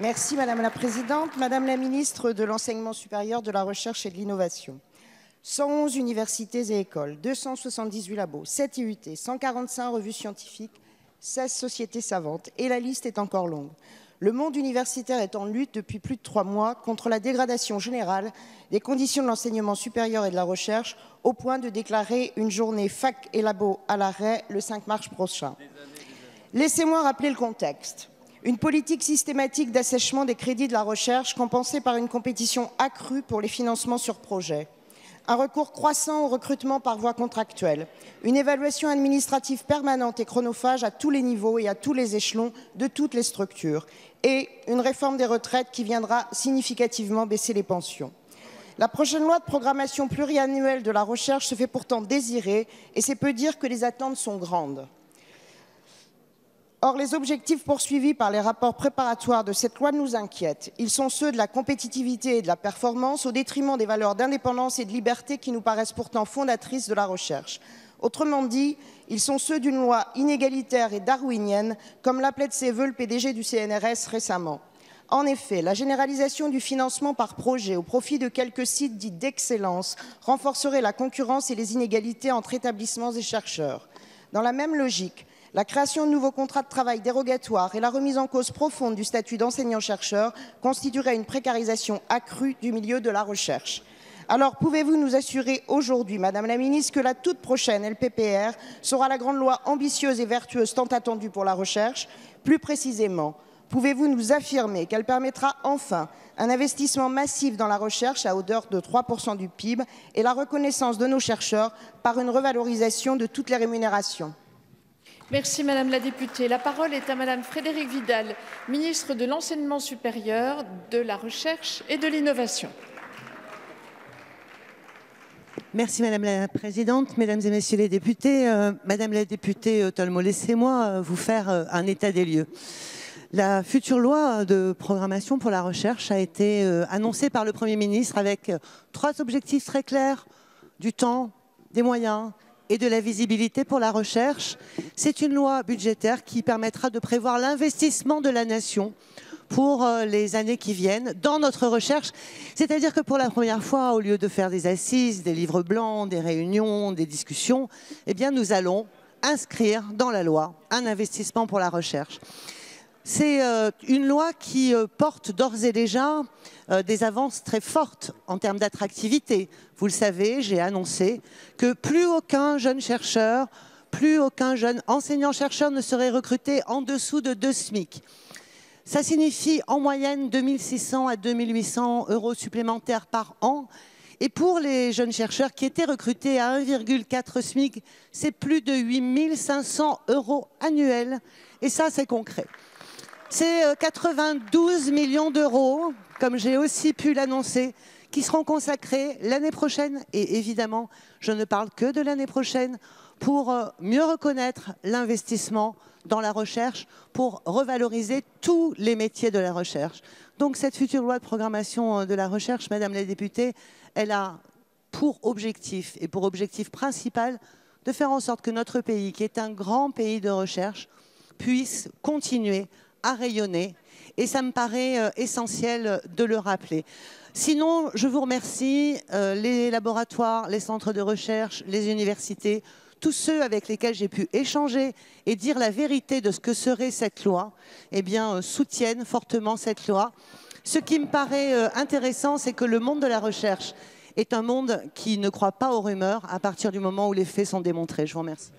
Merci Madame la Présidente. Madame la Ministre de l'Enseignement supérieur, de la Recherche et de l'Innovation. 111 universités et écoles, 278 labos, 7 IUT, 145 revues scientifiques, 16 sociétés savantes. Et la liste est encore longue. Le monde universitaire est en lutte depuis plus de 3 mois contre la dégradation générale des conditions de l'enseignement supérieur et de la recherche, au point de déclarer une journée fac et labo à l'arrêt le 5 mars prochain. Laissez-moi rappeler le contexte. Une politique systématique d'assèchement des crédits de la recherche compensée par une compétition accrue pour les financements sur projet. Un recours croissant au recrutement par voie contractuelle. Une évaluation administrative permanente et chronophage à tous les niveaux et à tous les échelons de toutes les structures. Et une réforme des retraites qui viendra significativement baisser les pensions. La prochaine loi de programmation pluriannuelle de la recherche se fait pourtant désirer et c'est peu dire que les attentes sont grandes. Or, les objectifs poursuivis par les rapports préparatoires de cette loi nous inquiètent. Ils sont ceux de la compétitivité et de la performance au détriment des valeurs d'indépendance et de liberté qui nous paraissent pourtant fondatrices de la recherche. Autrement dit, ils sont ceux d'une loi inégalitaire et darwinienne, comme l'appelait de ses voeux le PDG du CNRS récemment. En effet, la généralisation du financement par projet au profit de quelques sites dits d'excellence renforcerait la concurrence et les inégalités entre établissements et chercheurs. Dans la même logique, la création de nouveaux contrats de travail dérogatoires et la remise en cause profonde du statut d'enseignant-chercheur constitueraient une précarisation accrue du milieu de la recherche. Alors, pouvez-vous nous assurer aujourd'hui, Madame la Ministre, que la toute prochaine LPPR sera la grande loi ambitieuse et vertueuse tant attendue pour la recherche? Plus précisément, pouvez-vous nous affirmer qu'elle permettra enfin un investissement massif dans la recherche à hauteur de 3% du PIB et la reconnaissance de nos chercheurs par une revalorisation de toutes les rémunérations? Merci Madame la députée. La parole est à Madame Frédérique Vidal, ministre de l'Enseignement supérieur, de la Recherche et de l'Innovation. Merci Madame la Présidente, Mesdames et Messieurs les députés. Madame la députée Tolmo, laissez-moi vous faire un état des lieux. La future loi de programmation pour la recherche a été annoncée par le Premier ministre avec 3 objectifs très clairs: du temps, des moyens et de la visibilité pour la recherche. C'est une loi budgétaire qui permettra de prévoir l'investissement de la nation pour les années qui viennent dans notre recherche. C'est-à-dire que pour la première fois, au lieu de faire des assises, des livres blancs, des réunions, des discussions, eh bien nous allons inscrire dans la loi un investissement pour la recherche. C'est une loi qui porte d'ores et déjà des avances très fortes en termes d'attractivité. Vous le savez, j'ai annoncé que plus aucun jeune chercheur, plus aucun jeune enseignant-chercheur ne serait recruté en dessous de 2 SMIC. Ça signifie en moyenne 2 600 à 2 800 € supplémentaires par an. Et pour les jeunes chercheurs qui étaient recrutés à 1,4 SMIC, c'est plus de 8 500 € annuels. Et ça, c'est concret. C'est 92 millions d'euros, comme j'ai aussi pu l'annoncer, qui seront consacrés l'année prochaine. Et évidemment, je ne parle que de l'année prochaine, pour mieux reconnaître l'investissement dans la recherche, pour revaloriser tous les métiers de la recherche. Donc cette future loi de programmation de la recherche, Madame la députée, elle a pour objectif, et pour objectif principal, de faire en sorte que notre pays, qui est un grand pays de recherche, puisse continuer à rayonner. Et ça me paraît essentiel de le rappeler. Sinon, je vous remercie, les laboratoires, les centres de recherche, les universités, tous ceux avec lesquels j'ai pu échanger et dire la vérité de ce que serait cette loi, eh bien, soutiennent fortement cette loi. Ce qui me paraît intéressant, c'est que le monde de la recherche est un monde qui ne croit pas aux rumeurs à partir du moment où les faits sont démontrés. Je vous remercie.